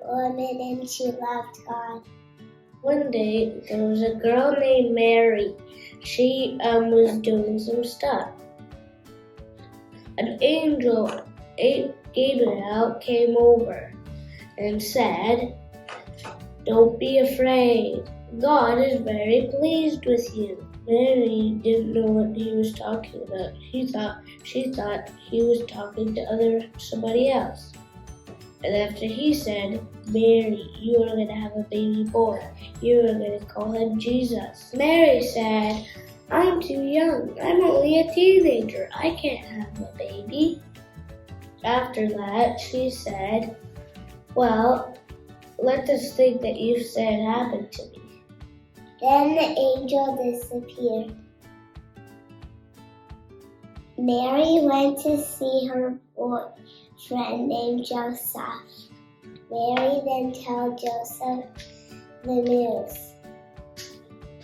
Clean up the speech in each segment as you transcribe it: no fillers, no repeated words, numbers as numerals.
woman and she loved God. One day, there was a girl named Mary. She was doing some stuff. An angel, Gabriel, came over and said, "Don't be afraid. God is very pleased with you." Mary didn't know what he was talking about. She thought he was talking to somebody else. And after he said, "Mary, you are going to have a baby boy. You are going to call him Jesus." Mary said, "I'm too young. I'm only a teenager. I can't have a baby." After that, she said, "Well, let this thing that you said happen to me." Then the angel disappeared. Mary went to see her boyfriend named Joseph. Mary then told Joseph the news.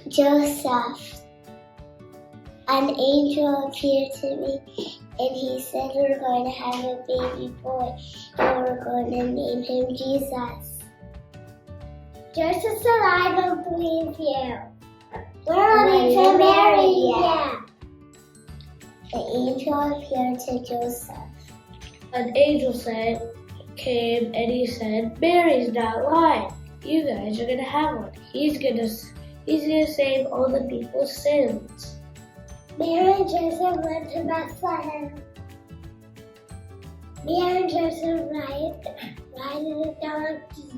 "Joseph, an angel appeared to me and he said we're going to have a baby boy and we're going to name him Jesus." "Joseph's alive, I believe you. We're ready to marry you." The angel appeared to Joseph. An angel came and he said, "Mary's not lying. You guys are going to have one. He's going to save all the people's sins." Mary and Joseph went to Bethlehem. Mary and Joseph riding a donkey.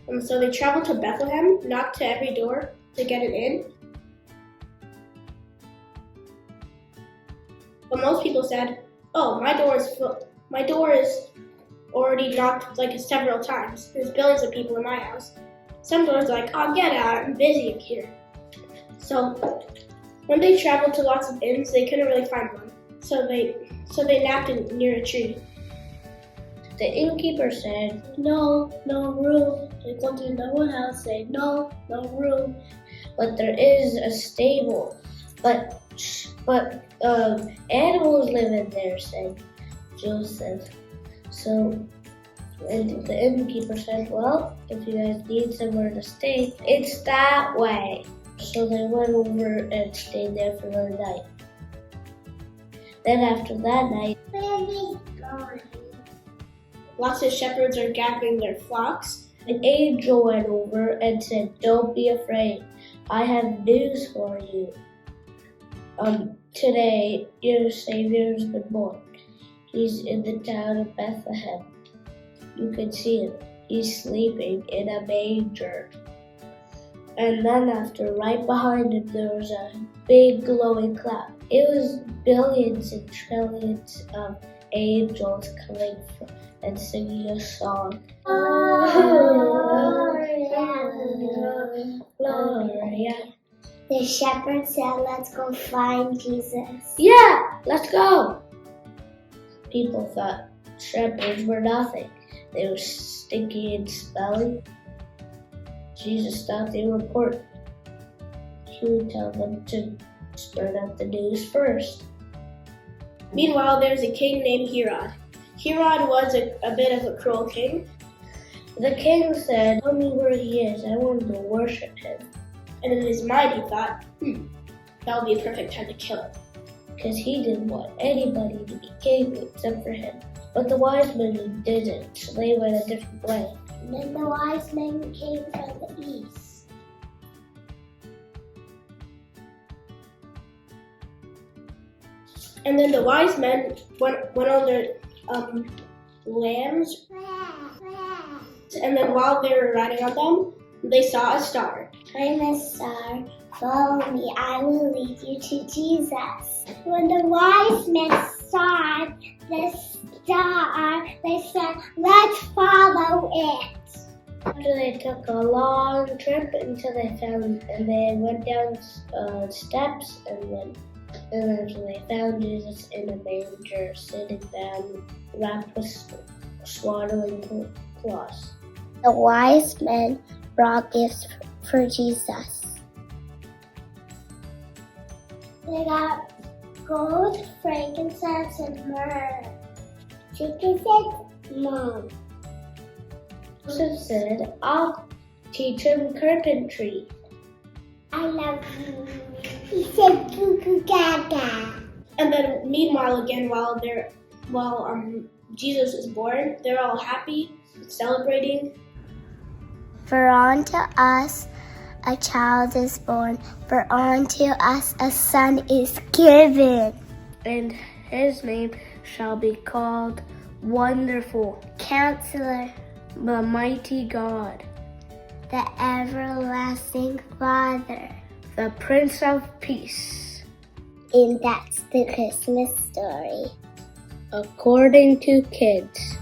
And so they traveled to Bethlehem, knocked to every door to get it in. But most people said, "Oh, my door is already knocked like several times. There's billions of people in my house." Some doors are like, "Oh, get out, I'm busy in here." So when they traveled to lots of inns, they couldn't really find one. So they napped near a tree. The innkeeper said, no room. They go to another house, say, no room. But there is a stable. But animals live in there, said Joseph. And the innkeeper said, well, if you guys need somewhere to stay, it's that way. So they went over and stayed there for the night. Then after that night, Baby's gone. Lots of shepherds are gathering their flocks. an angel went over and said, "Don't be afraid. I have news for you. Today your Saviour has been born. He's in the town of Bethlehem. You can see him. He's sleeping in a manger." And then right behind him, there was a big glowing cloud. It was billions and trillions of angels coming and singing a song. Gloria. The shepherd said, "Let's go find Jesus." Yeah, let's go. People thought shepherds were nothing. They were stinky and smelly. Jesus thought they were important. He would tell them to spread out the news first. Meanwhile, there's a king named Herod. Herod was a bit of a cruel king. The king said, "Tell me where he is. I want to worship him." And in his mind, he thought, that would be a perfect time to kill him. Because he didn't want anybody to be king except for him. But the wise men didn't, so they went a different way. And then the wise men came from the east. And then the wise men went on their lambs. And then while they were riding on them, they saw a star. "I'm a star. Follow me. I will lead you to Jesus." When the wise men saw the star, they said, "Let's follow it." After they took a long trip until they went down steps and after they found Jesus in a manger, sitting down, wrapped with swaddling cloths. The wise men brought gifts for Jesus. They got gold, frankincense, and myrrh. Chicken said, "Mom, Joseph said, I'll teach him carpentry. I love you. He said goo goo gaga. And then meanwhile again, while Jesus is born, they're all happy, celebrating. For unto us a child is born, for unto us a son is given. And his name shall be called Wonderful, Counselor, the Mighty God, the everlasting Father. the Prince of Peace. And that's the Christmas story. According to kids.